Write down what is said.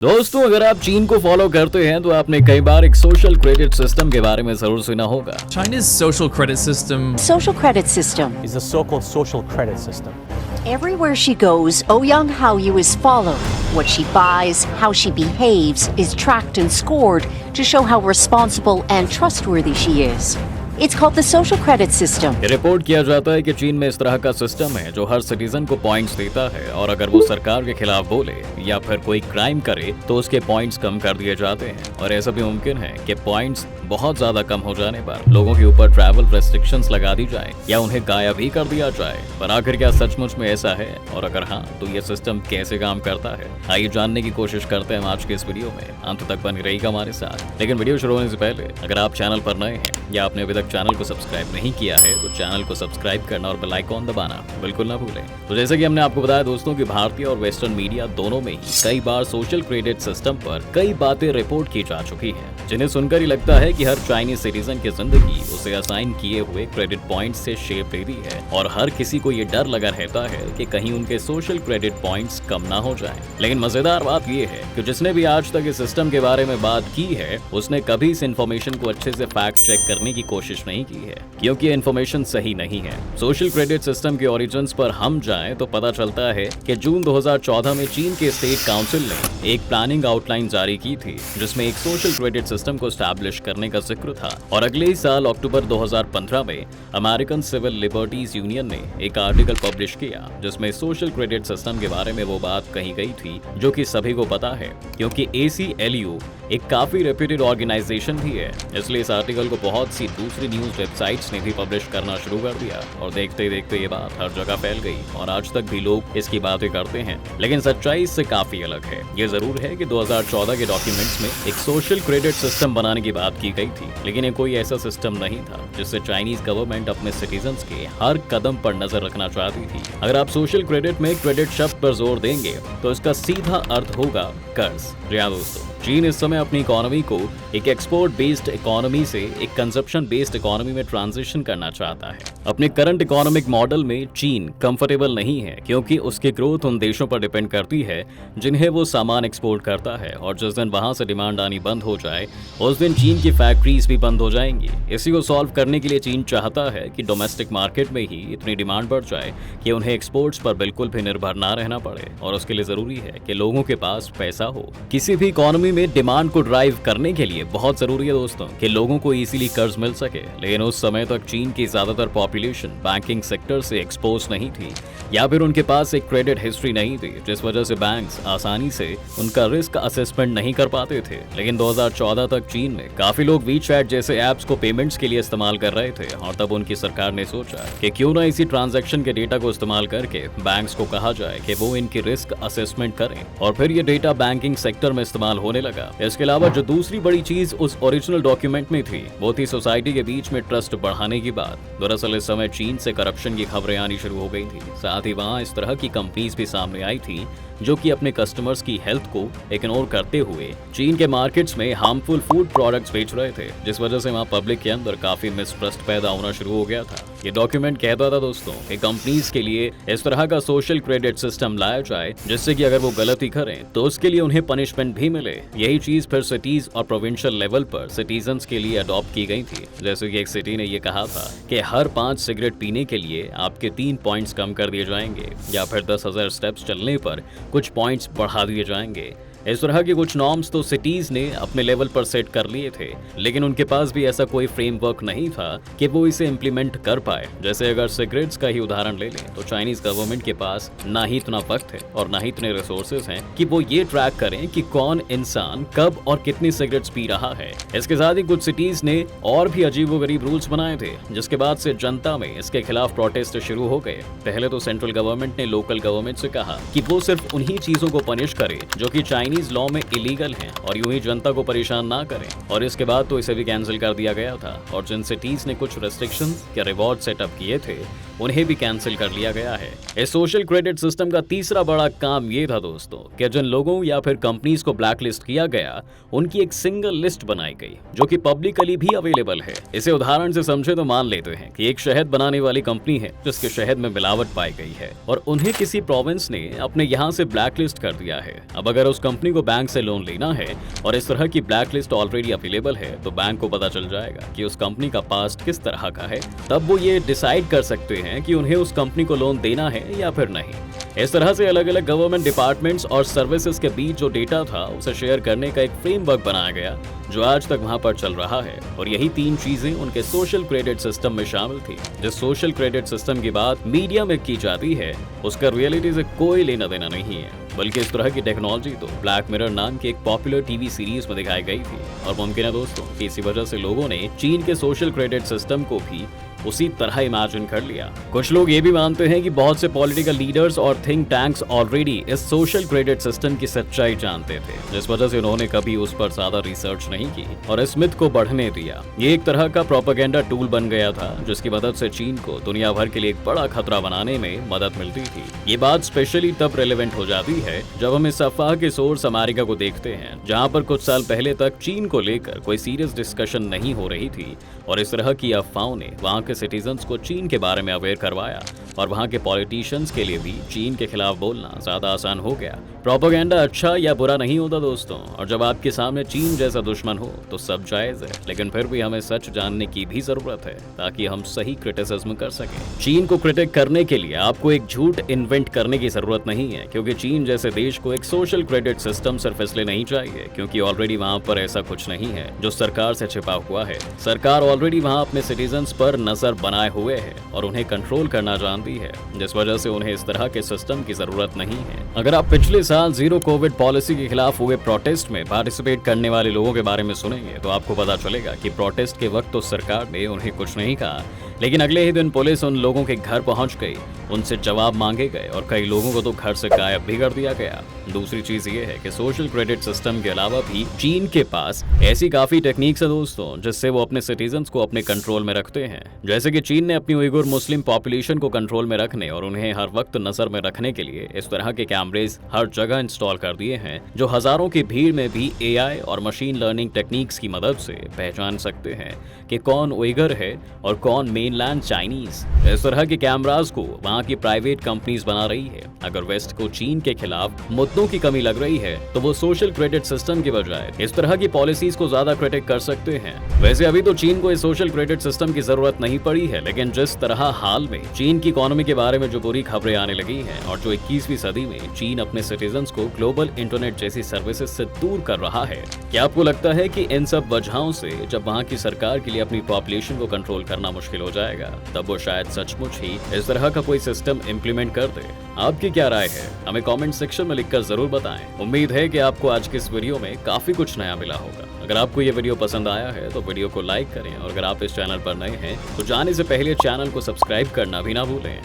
दोस्तों, अगर आप चीन को फॉलो करते हैं तो आपने कई बार एक सोशल क्रेडिट सिस्टम के बारे में जरूर सुना होगा। China's social credit system Social credit system. is the so-called social credit system. Everywhere she goes, Ouyang Haoyu is followed. What she buys, how she behaves, is tracked and scored to show how responsible and trustworthy she is. It's called the social credit system. ये report किया जाता है कि चीन में इस तरह का सिस्टम है जो हर सिटीजन को पॉइंट्स देता है और अगर वो सरकार के खिलाफ बोले या फिर कोई क्राइम करे तो उसके पॉइंट्स कम कर दिए जाते हैं। और ऐसा भी मुमकिन है कि पॉइंट्स बहुत ज्यादा कम हो जाने पर लोगों के ऊपर ट्रैवल रेस्ट्रिक्शंस लगा दी जाए या उन्हें गायब ही कर दिया जाए। पर आखिर क्या सचमुच में ऐसा है, और अगर हाँ तो ये सिस्टम कैसे काम करता है, आइए जानने की कोशिश करते हैं आज के इस वीडियो में। अंत तक बनी रहिएगा हमारे साथ। लेकिन वीडियो शुरू होने से पहले अगर आप चैनल पर नए हैं या आपने अभी तक चैनल को सब्सक्राइब नहीं किया है तो चैनल को सब्सक्राइब करना और बेल आइकॉन दबाना बिल्कुल ना भूलें। तो जैसे कि हमने आपको बताया दोस्तों कि भारतीय और वेस्टर्न मीडिया दोनों में ही कई बार सोशल क्रेडिट सिस्टम पर कई बातें रिपोर्ट की जा चुकी हैं, जिन्हें सुनकर ही लगता है कि हर चाइनीज सिटीजन की जिंदगी उसे असाइन किए हुए क्रेडिट पॉइंट से शेप दे दी है और हर किसी को ये डर लगा रहता है कि कहीं उनके सोशल क्रेडिट पॉइंट्स कम ना हो जाएं। लेकिन मजेदार बात ये है कि जिसने भी आज तक इस सिस्टम के बारे में बात की है उसने कभी इस इन्फॉर्मेशन को अच्छे से फैक्ट चेक करने की कोशिश नहीं की है, क्योंकि ये इन्फॉर्मेशन सही नहीं है। सोशल क्रेडिट सिस्टम के ओरिजिन्स पर हम जाएं तो पता चलता है कि जून 2014 में चीन के स्टेट काउंसिल ने एक प्लानिंग आउटलाइन जारी की थी जिसमें एक सोशल क्रेडिट सिस्टम को स्टैब्लिश करने का जिक्र था। और अगले ही साल अक्टूबर 2015 में अमेरिकन सिविल लिबर्टीज यूनियन ने एक आर्टिकल पब्लिश किया जिसमें सोशल क्रेडिट सिस्टम के बारे में वो बात कही गई थी जो कि सभी को पता है, क्योंकि ACLU एक काफी रेप्यूटेड ऑर्गेनाइजेशन भी है। इसलिए इस आर्टिकल को बहुत सी दूसरी न्यूज वेबसाइट्स ने भी पब्लिश करना शुरू कर दिया और देखते देखते ये बात हर जगह फैल गई और आज तक भी लोग इसकी बातें करते हैं। लेकिन सच्चाई इससे काफी अलग है। ये जरूर है कि 2014 के डॉक्यूमेंट्स में एक सोशल क्रेडिट सिस्टम बनाने की बात की गई थी, लेकिन ये कोई ऐसा सिस्टम नहीं था जिससे चाइनीज गवर्नमेंट अपने सिटीजन्स के हर कदम पर नजर रखना चाहती थी। अगर आप सोशल क्रेडिट में क्रेडिट शब्द पर जोर देंगे तो इसका सीधा अर्थ होगा कर्ज। दोस्तों, चीन इस समय अपनी इकोनॉमी को एक एक्सपोर्ट बेस्ड इकोनॉमी से एक कंजप्शन बेस्ड इकोनॉमी में ट्रांजिशन करना चाहता है। अपने करंट इकोनॉमिक मॉडल में चीन कंफर्टेबल नहीं है, क्योंकि उसकी ग्रोथ उन देशों पर डिपेंड करती है जिन्हें वो सामान एक्सपोर्ट करता है, और जिस दिन वहां से डिमांड आनी बंद हो जाए उस दिन चीन की फैक्ट्रीज भी बंद हो जाएंगी। इसी को सॉल्व करने के लिए चीन चाहता है कि डोमेस्टिक मार्केट में ही इतनी डिमांड बढ़ जाए कि उन्हें एक्सपोर्ट्स पर बिल्कुल भी निर्भर ना रहना पड़े, और उसके लिए जरूरी है कि लोगों के पास पैसा हो। किसी भी इकोनॉमी में डिमांड को ड्राइव करने के लिए बहुत जरूरी है दोस्तों कि लोगों को इजीली कर्ज मिल सके। लेकिन उस समय तक चीन की ज्यादातर पॉपुलेशन बैंकिंग सेक्टर से एक्सपोज नहीं थी, या फिर उनके पास एक क्रेडिट हिस्ट्री नहीं थी, जिस वजह से बैंक्स आसानी से उनका रिस्क असेसमेंट नहीं कर पाते थे। लेकिन 2014 तक चीन में काफी लोग वीचैट जैसे एप्स को पेमेंट्स के लिए इस्तेमाल कर रहे थे, और तब उनकी सरकार ने सोचा कि क्यों ना इसी ट्रांजैक्शन के डेटा को इस्तेमाल करके बैंक्स को कहा जाए कि वो इनकी रिस्क असेसमेंट करें, और फिर ये डेटा बैंकिंग सेक्टर में इस्तेमाल होने लगा। इसके अलावा जो दूसरी बड़ी चीज उस ओरिजिनल डॉक्यूमेंट में थी वो थी सोसाइटी के बीच में ट्रस्ट बढ़ाने की बात। दरअसल इस समय चीन से करप्शन की खबरें आनी शुरू हो गई थी। साथ ही वहाँ इस तरह की कंपनीज भी सामने आई थी जो कि अपने कस्टमर्स की हेल्थ को इग्नोर करते हुए चीन के मार्केट्स में हार्मफुल फूड प्रोडक्ट्स बेच रहे थे, जिस वजह से वहाँ पब्लिक के अंदर काफी मिसट्रस्ट पैदा होना शुरू हो गया था। ये डॉक्यूमेंट कहता था दोस्तों कि कंपनीज के लिए इस तरह का सोशल क्रेडिट सिस्टम लाया जाए जिससे कि अगर वो गलती करें तो उसके लिए उन्हें पनिशमेंट भी मिले। यही चीज फिर सिटीज और प्रोविंशियल लेवल पर सिटीजन्स के लिए अडॉप्ट की गई थी। जैसे कि एक सिटी ने ये कहा था कि हर 5 सिगरेट पीने के लिए आपके 3 पॉइंट्स कम कर दिए जाएंगे, या फिर 10,000 स्टेप्स चलने पर कुछ पॉइंट्स बढ़ा दिए जाएंगे। इस तरह के कुछ नॉर्म्स तो सिटीज ने अपने लेवल पर सेट कर लिए थे, लेकिन उनके पास भी ऐसा कोई फ्रेमवर्क नहीं था कि वो इसे इम्प्लीमेंट कर पाए। जैसे अगर सिगरेट्स का ही उदाहरण ले लें तो चाइनीज गवर्नमेंट के पास ना ही इतना वक्त है और ना ही इतने रिसोर्सेज हैं कि वो ये ट्रैक करें कि कौन इंसान कब और कितनी सिगरेट्स पी रहा है। इसके साथ ही कुछ सिटीज ने और भी अजीबोगरीब रूल्स बनाए थे, जिसके बाद से जनता में इसके खिलाफ प्रोटेस्ट शुरू हो गए। पहले तो सेंट्रल गवर्नमेंट ने लोकल गवर्नमेंट से कहा कि वो सिर्फ उन्हीं चीजों को पनिश करे जो कि चाइनीज लॉ में इलीगल हैं और यूं ही जनता को परेशान ना करें, और इसके बाद तो इसे भी कैंसिल कर दिया गया था। और जिन सिटीज ने कुछ रेस्ट्रिक्शंस या रिवॉर्ड सेटअप किए थे उन्हें भी कैंसिल कर लिया गया है। इस सोशल क्रेडिट सिस्टम का तीसरा बड़ा काम ये था दोस्तों कि जिन लोगों या फिर कंपनीज को ब्लैकलिस्ट किया गया उनकी एक सिंगल लिस्ट बनाई गई जो कि पब्लिकली भी अवेलेबल है। इसे उदाहरण से समझे तो मान लेते हैं कि एक शहद बनाने वाली कंपनी है जिसके शहद में मिलावट पाई गई है और उन्हें किसी प्रोविंस ने अपने यहाँ से ब्लैकलिस्ट कर दिया है। अब अगर उस कंपनी को बैंक से लोन लेना है और इस तरह की ब्लैकलिस्ट ऑलरेडी अवेलेबल है तो बैंक को पता चल जाएगा कि उस कंपनी का पास्ट किस तरह का है। तब वो ये डिसाइड कर सकते हैं कि उन्हें उस कंपनी को लोन देना है या फिर नहीं। इस तरह से अलग अलग गवर्नमेंट डिपार्टमेंट्स और सर्विसेज के बीच जो डेटा था उसे शेयर करने का एक फ्रेमवर्क बनाया गया जो आज तक वहां पर चल रहा है। और यही 3 चीजें उनके सोशल क्रेडिट सिस्टम में शामिल थी। जिस सोशल क्रेडिट सिस्टम की बात मीडिया में की जाती है उसका रियलिटी से कोई लेना देना नहीं है, बल्कि इस तरह की टेक्नोलॉजी तो ब्लैक मिरर नाम की एक पॉपुलर टीवी सीरीज में दिखाई गई थी। और मुमकिन है दोस्तों कि इसी वजह से लोगों ने चीन के सोशल क्रेडिट सिस्टम को भी उसी तरह इमेजिन कर लिया। कुछ लोग ये भी मानते हैं कि बहुत से पॉलिटिकल लीडर्स और थिंक टैंक्स ऑलरेडी इस सोशल क्रेडिट सिस्टम की सच्चाई जानते थे, जिस वजह से उन्होंने कभी उस पर ज्यादा रिसर्च नहीं की और इस मिथ को बढ़ने दिया। ये एक तरह का प्रोपेगेंडा टूल बन गया था जिसकी मदद से चीन को दुनिया भर के लिए एक बड़ा खतरा बनाने में मदद मिलती थी। ये बात स्पेशली तब रेलेवेंट हो जाती है जब हम इस अफवाह के सोर्स अमेरिका को देखते हैं, जहाँ पर कुछ साल पहले तक चीन को लेकर कोई सीरियस डिस्कशन नहीं हो रही थी और इस तरह की अफवाहों ने वहाँ के सिटीजन्स को चीन के बारे में अवेयर करवाया और वहाँ के पॉलिटिशियंस के लिए भी चीन के खिलाफ बोलना ज्यादा आसान हो गया। प्रोपेगेंडा अच्छा या बुरा नहीं होता दोस्तों, और जब आपके सामने चीन जैसा दुश्मन हो तो सब जायज है, लेकिन फिर भी हमें सच जानने की भी जरूरत है ताकि हम सही क्रिटिसिज्म कर सकें। चीन को क्रिटिक करने के लिए आपको एक झूठ इन्वेंट करने की जरूरत नहीं है, क्योंकि चीन जैसे देश को एक सोशल क्रेडिट सिस्टम सिर्फ इसलिए नहीं चाहिए क्योंकि ऑलरेडी वहाँ पर ऐसा कुछ नहीं है जो सरकार से छिपा हुआ है। सरकार ऑलरेडी वहाँ अपने सिटीजन्स पर नजर बनाए हुए है और उन्हें कंट्रोल करना जानती है, जिस वजह से उन्हें इस तरह के सिस्टम की जरूरत नहीं है। अगर आप पिछले साल जीरो कोविड पॉलिसी के खिलाफ हुए प्रोटेस्ट में पार्टिसिपेट करने वाले लोगों के बारे में सुनेंगे तो आपको पता चलेगा कि प्रोटेस्ट के वक्त तो सरकार ने उन्हें कुछ नहीं कहा, लेकिन अगले ही दिन पुलिस उन लोगों के घर पहुंच गई, उनसे जवाब मांगे गए और कई लोगों को तो घर से गायब भी कर दिया गया। दूसरी चीज ये है कि सोशल क्रेडिट सिस्टम के अलावा भी चीन के पास ऐसी काफी टेक्निक्स है दोस्तों जिससे वो अपने सिटीजन्स को अपने कंट्रोल में रखते हैं। जैसे कि चीन ने अपनी उइगुर मुस्लिम पॉपुलेशन को कंट्रोल में रखने और उन्हें हर वक्त नजर में रखने के लिए इस तरह के कैमरेज हर जगह इंस्टॉल कर दिए हैं जो हजारों की भीड़ में भी एआई और मशीन लर्निंग टेक्निक्स की मदद से पहचान सकते हैं कि कौन उइगर है और कौन मेनलैंड चाइनीज। इस तरह के कैमराज को वहाँ की प्राइवेट कंपनीज बना रही है। अगर वेस्ट को चीन के खिलाफ मुद्दों की कमी लग रही है तो वो सोशल क्रेडिट सिस्टम की बजाय इस तरह की पॉलिसीज को ज्यादा क्रिटिक कर सकते हैं। वैसे अभी तो चीन को इस सोशल क्रेडिट सिस्टम की जरूरत नहीं पड़ी है, लेकिन जिस तरह हाल में चीन की इकोनॉमी के बारे में जो बुरी खबरें आने लगी हैं और जो 21वीं सदी में चीन अपने सिटीजन्स को ग्लोबल इंटरनेट जैसी सर्विसेज से दूर कर रहा है, क्या आपको लगता है कि इन सब वजहों से जब वहाँ की सरकार के लिए अपनी पॉपुलेशन को कंट्रोल करना मुश्किल हो जाएगा तब वो शायद सचमुच ही इस तरह का कोई सिस्टम इम्प्लीमेंट कर दे? आपकी क्या राय है हमें कमेंट सेक्शन में लिखकर जरूर बताएं। उम्मीद है कि आपको आज के इस वीडियो में काफी कुछ नया मिला होगा। अगर आपको ये वीडियो पसंद आया है तो वीडियो को लाइक करें और अगर आप इस चैनल पर नए हैं तो जाने से पहले चैनल को सब्सक्राइब करना भी ना भूलें।